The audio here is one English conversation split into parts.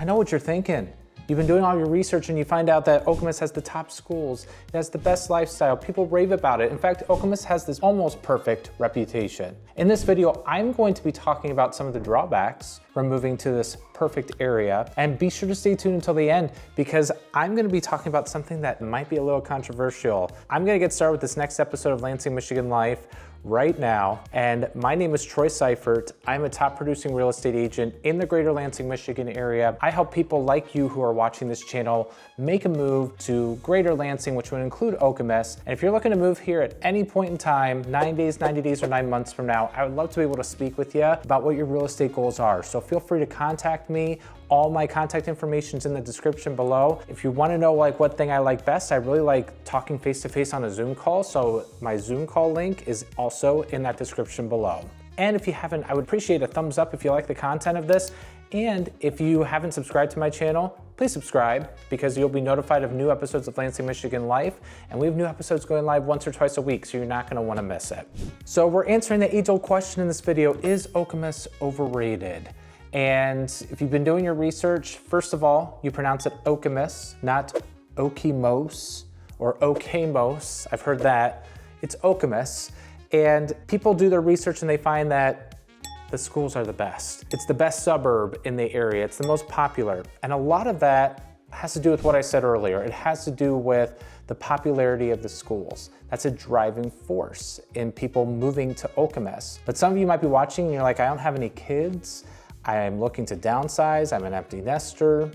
I know what you're thinking. You've been doing all your research and you find out that Okemos has the top schools, it has the best lifestyle, people rave about it. In fact, Okemos has this almost perfect reputation. In this video, I'm going to be talking about some of the drawbacks from moving to this perfect area. And be sure to stay tuned until the end because I'm gonna be talking about something that might be a little controversial. I'm gonna get started with this next episode of Lansing, Michigan Life right now. And my name is Troy Seifert. I'm a top producing real estate agent in the Greater Lansing, Michigan area. I help people like you who are watching this channel make a move to Greater Lansing, which would include Okemos. And if you're looking to move here at any point in time, 9 days, 90 days, or 9 months from now, I would love to be able to speak with you about what your real estate goals are. So feel free to contact me. All my contact information is in the description below. If you want to know what thing I like best, I really like talking face-to-face on a Zoom call. So my Zoom call link is also in that description below. And if you haven't, I would appreciate a thumbs up if you like the content of this. And if you haven't subscribed to my channel, please subscribe because you'll be notified of new episodes of Lansing, Michigan Life. And we have new episodes going live once or twice a week, so you're not gonna wanna miss it. So we're answering the age-old question in this video, is Okemos overrated? And if you've been doing your research, first of all, you pronounce it Okemos, not Okemos or Okemos. I've heard that. It's Okemos. And people do their research and they find that the schools are the best. It's the best suburb in the area. It's the most popular. And a lot of that has to do with what I said earlier. It has to do with the popularity of the schools. That's a driving force in people moving to Okemos. But some of you might be watching and you're like, I don't have any kids. I'm looking to downsize, I'm an empty nester.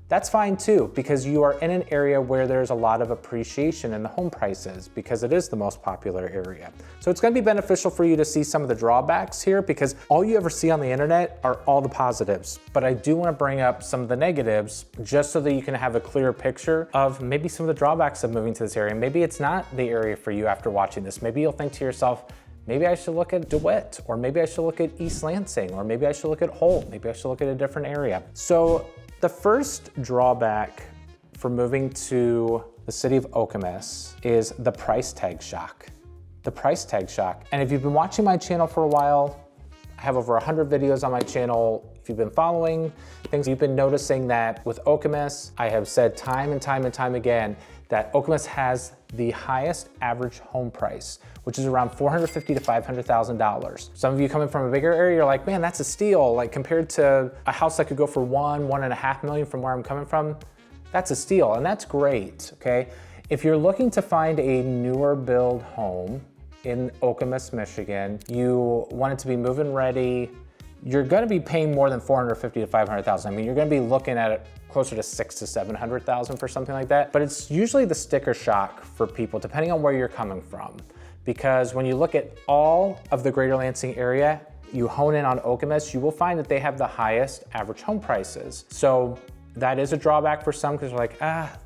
That's fine too, because you are in an area where there's a lot of appreciation in the home prices because it is the most popular area. So it's gonna be beneficial for you to see some of the drawbacks here because all you ever see on the internet are all the positives. But I do wanna bring up some of the negatives just so that you can have a clearer picture of maybe some of the drawbacks of moving to this area. Maybe it's not the area for you after watching this. Maybe you'll think to yourself, maybe I should look at DeWitt, or maybe I should look at East Lansing, or maybe I should look at Holt, maybe I should look at a different area. So the first drawback for moving to the city of Okemos is the price tag shock. The price tag shock. And if you've been watching my channel for a while, I have over 100 videos on my channel. If you've been following things, you've been noticing that with Okemos, I have said time and time and time again that Okemos has the highest average home price, which is around $450,000 to $500,000. Some of you coming from a bigger area, you're like, man, that's a steal. Like compared to a house that could go for $1.5 million from where I'm coming from, that's a steal, and that's great, okay? If you're looking to find a newer build home in Okemos, Michigan, you want it to be move-in ready, you're gonna be paying more than $450,000 to $500,000. I mean, you're gonna be looking at it closer to $600,000 to $700,000 for something like that. But it's usually the sticker shock for people, depending on where you're coming from. Because when you look at all of the Greater Lansing area, you hone in on Okemos, you will find that they have the highest average home prices. So that is a drawback for some because they're like,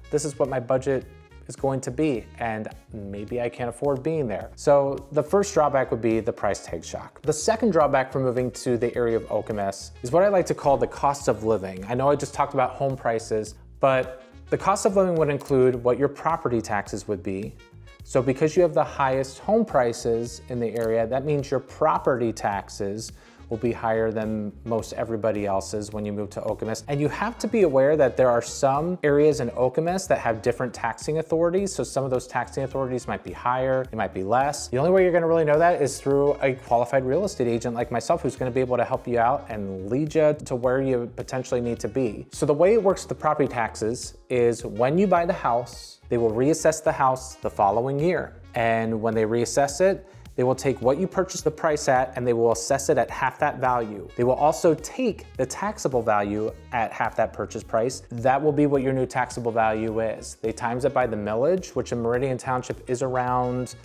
this is what my budget is going to be, and maybe I can't afford being there. So the first drawback would be the price tag shock. The second drawback for moving to the area of Okemos is what I like to call the cost of living. I know I just talked about home prices, but the cost of living would include what your property taxes would be. So because you have the highest home prices in the area, that means your property taxes will be higher than most everybody else's when you move to Okemos. And you have to be aware that there are some areas in Okemos that have different taxing authorities. So some of those taxing authorities might be higher, it might be less. The only way you're gonna really know that is through a qualified real estate agent like myself who's gonna be able to help you out and lead you to where you potentially need to be. So the way it works with the property taxes is when you buy the house, they will reassess the house the following year. And when they reassess it, they will take what you purchased the price at and they will assess it at half that value. They will also take the taxable value at half that purchase price. That will be what your new taxable value is. They times it by the millage, which in Meridian Township is around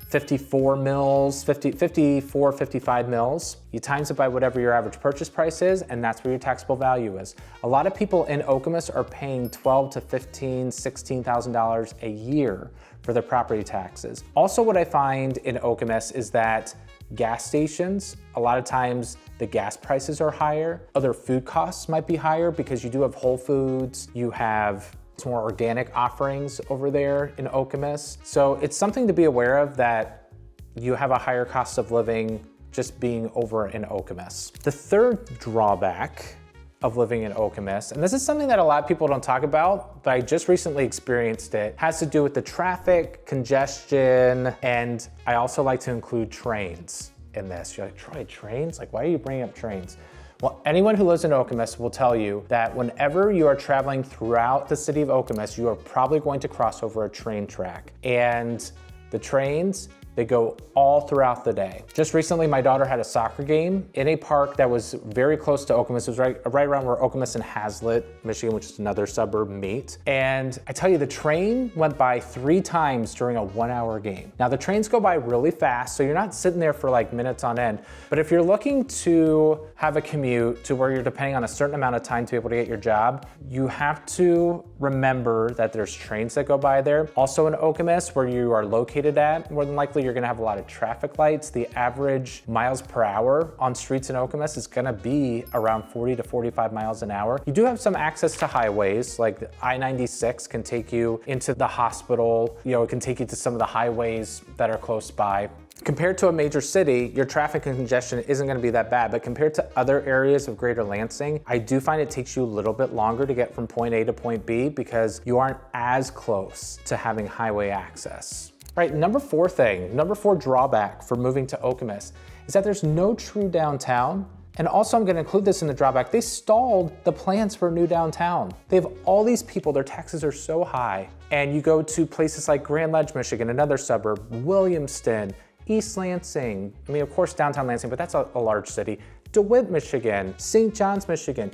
54 mils, 54, 55 mils. You times it by whatever your average purchase price is, and that's where your taxable value is. A lot of people in Okemos are paying $12,000 to $15,000, $16,000 a year for their property taxes. Also, what I find in Okemos is that gas stations, a lot of times the gas prices are higher. Other food costs might be higher because you do have Whole Foods, you have some more organic offerings over there in Okemos. So it's something to be aware of that you have a higher cost of living just being over in Okemos. The third drawback of living in Okemos, and this is something that a lot of people don't talk about, but I just recently experienced it, has to do with the traffic, congestion, and I also like to include trains in this. You're like, Troy, trains? Like, why are you bringing up trains? Well, anyone who lives in Okemos will tell you that whenever you are traveling throughout the city of Okemos, you are probably going to cross over a train track. And the trains, they go all throughout the day. Just recently, my daughter had a soccer game in a park that was very close to Okemos. It was right around where Okemos and Hazlitt, Michigan, which is another suburb, meet. And I tell you, the train went by 3 times during a 1-hour game. Now the trains go by really fast, so you're not sitting there for like minutes on end. But if you're looking to have a commute to where you're depending on a certain amount of time to be able to get your job, you have to remember that there's trains that go by there. Also in Okemos, where you are located at, more than likely you're gonna have a lot of traffic lights. The average miles per hour on streets in Okemos is gonna be around 40 to 45 miles an hour. You do have some access to highways, like the I-96 can take you into the hospital, it can take you to some of the highways that are close by. Compared to a major city, your traffic and congestion isn't gonna be that bad, but compared to other areas of Greater Lansing, I do find it takes you a little bit longer to get from point A to point B because you aren't as close to having highway access. Right, number 4 drawback for moving to Okemos is that there's no true downtown. And also I'm gonna include this in the drawback, they stalled the plans for a new downtown. They have all these people, their taxes are so high. And you go to places like Grand Ledge, Michigan, another suburb, Williamston, East Lansing, I mean, of course, downtown Lansing, but that's a large city, DeWitt, Michigan, St. John's, Michigan.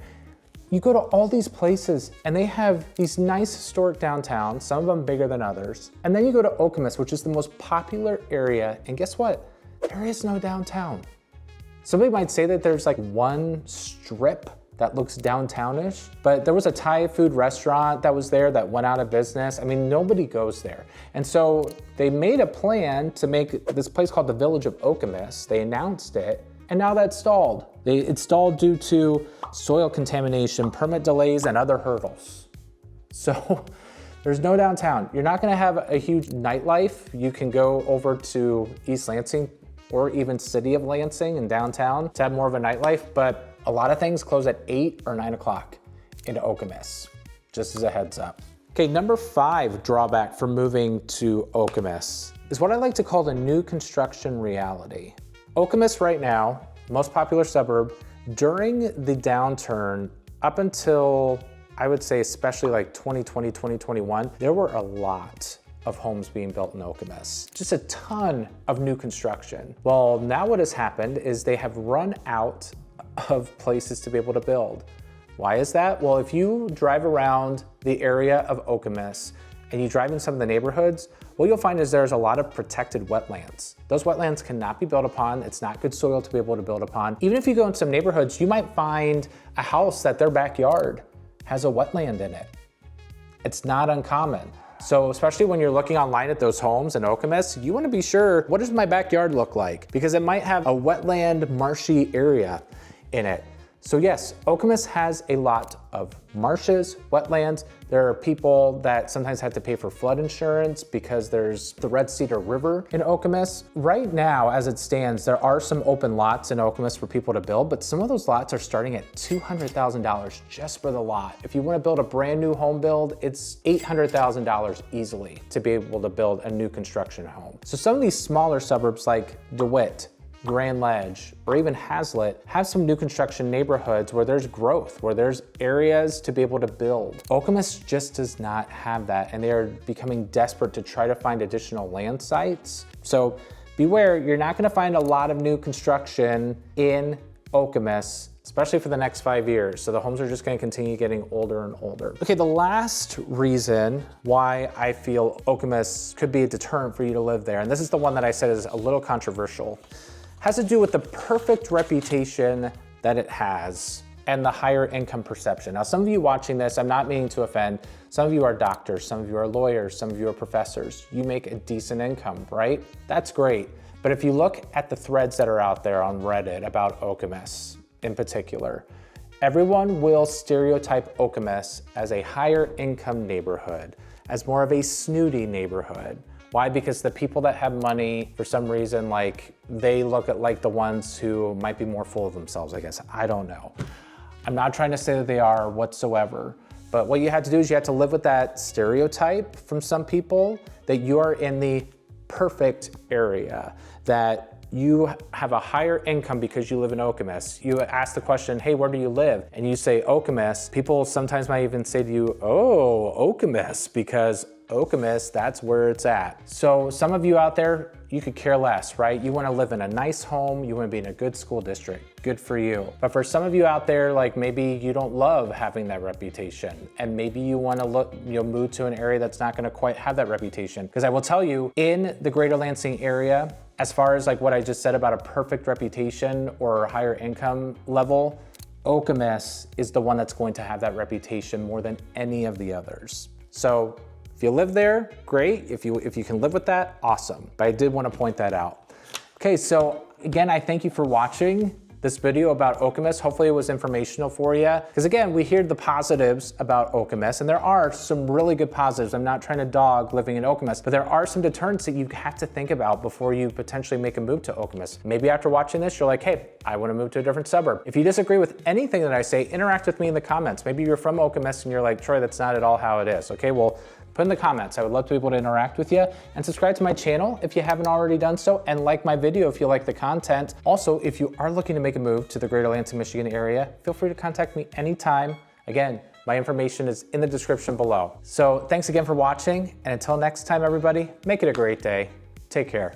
You go to all these places and they have these nice historic downtowns, some of them bigger than others. And then you go to Okemos, which is the most popular area. And guess what? There is no downtown. Somebody might say that there's like one strip that looks downtownish, but there was a Thai food restaurant that was there that went out of business. I mean, nobody goes there. And so they made a plan to make this place called the Village of Okemos. They announced it, and now that's stalled. It's stalled due to soil contamination, permit delays, and other hurdles. So there's no downtown. You're not gonna have a huge nightlife. You can go over to East Lansing or even City of Lansing and downtown to have more of a nightlife, but a lot of things close at 8 or 9 o'clock in Okemos, just as a heads up. Okay, number 5 drawback for moving to Okemos is what I like to call the new construction reality. Okemos right now, most popular suburb, during the downturn up until I would say especially like 2020, 2021, there were a lot of homes being built in Okemos. Just a ton of new construction. Well, now what has happened is they have run out of places to be able to build. Why is that? Well, if you drive around the area of Okemos and you drive in some of the neighborhoods, what you'll find is there's a lot of protected wetlands. Those wetlands cannot be built upon. It's not good soil to be able to build upon. Even if you go in some neighborhoods, you might find a house that their backyard has a wetland in it. It's not uncommon. So especially when you're looking online at those homes in Okemos, you want to be sure, what does my backyard look like? Because it might have a wetland, marshy area in it. So yes, Okemos has a lot of marshes, wetlands. There are people that sometimes have to pay for flood insurance because there's the Red Cedar River in Okemos. Right now, as it stands, there are some open lots in Okemos for people to build, but some of those lots are starting at $200,000 just for the lot. If you want to build a brand new home build, it's $800,000 easily to be able to build a new construction home. So some of these smaller suburbs like DeWitt, Grand Ledge, or even Hazlitt have some new construction neighborhoods where there's growth, where there's areas to be able to build. Okemos just does not have that, and they are becoming desperate to try to find additional land sites. So beware, you're not gonna find a lot of new construction in Okemos, especially for the next 5 years. So the homes are just gonna continue getting older and older. Okay, the last reason why I feel Okemos could be a deterrent for you to live there, and this is the one that I said is a little controversial, has to do with the perfect reputation that it has and the higher income perception. Now, some of you watching this, I'm not meaning to offend, some of you are doctors, some of you are lawyers, some of you are professors. You make a decent income, right? That's great. But if you look at the threads that are out there on Reddit about Okemos in particular, everyone will stereotype Okemos as a higher income neighborhood, as more of a snooty neighborhood. Why? Because the people that have money, for some reason, like they look at like the ones who might be more full of themselves, I guess. I don't know. I'm not trying to say that they are whatsoever, but what you had to do is you had to live with that stereotype from some people that you are in the perfect area, that you have a higher income because you live in Okemos. You ask the question, hey, where do you live? And you say Okemos. People sometimes might even say to you, oh, Okemos, because Okemos, that's where it's at. So some of you out there, you could care less, right? You wanna live in a nice home, you wanna be in a good school district, good for you. But for some of you out there, like maybe you don't love having that reputation, and maybe you wanna move to an area that's not gonna quite have that reputation. Because I will tell you, in the Greater Lansing area, as far as like what I just said about a perfect reputation or higher income level, Okemos is the one that's going to have that reputation more than any of the others. So if you live there, great. If you can live with that, awesome. But I did want to point that out. Okay, so again, I thank you for watching this video about Okemos. Hopefully it was informational for you. Because again, we hear the positives about Okemos, and there are some really good positives. I'm not trying to dog living in Okemos, but there are some deterrents that you have to think about before you potentially make a move to Okemos. Maybe after watching this, you're like, hey, I want to move to a different suburb. If you disagree with anything that I say, interact with me in the comments. Maybe you're from Okemos and you're like, Troy, that's not at all how it is. Okay, well, put in the comments. I would love to be able to interact with you, and subscribe to my channel if you haven't already done so, and like my video if you like the content. Also, if you are looking to make a move to the Greater Lansing, Michigan area, feel free to contact me anytime. Again, my information is in the description below. So thanks again for watching, and until next time, everybody, make it a great day. Take care.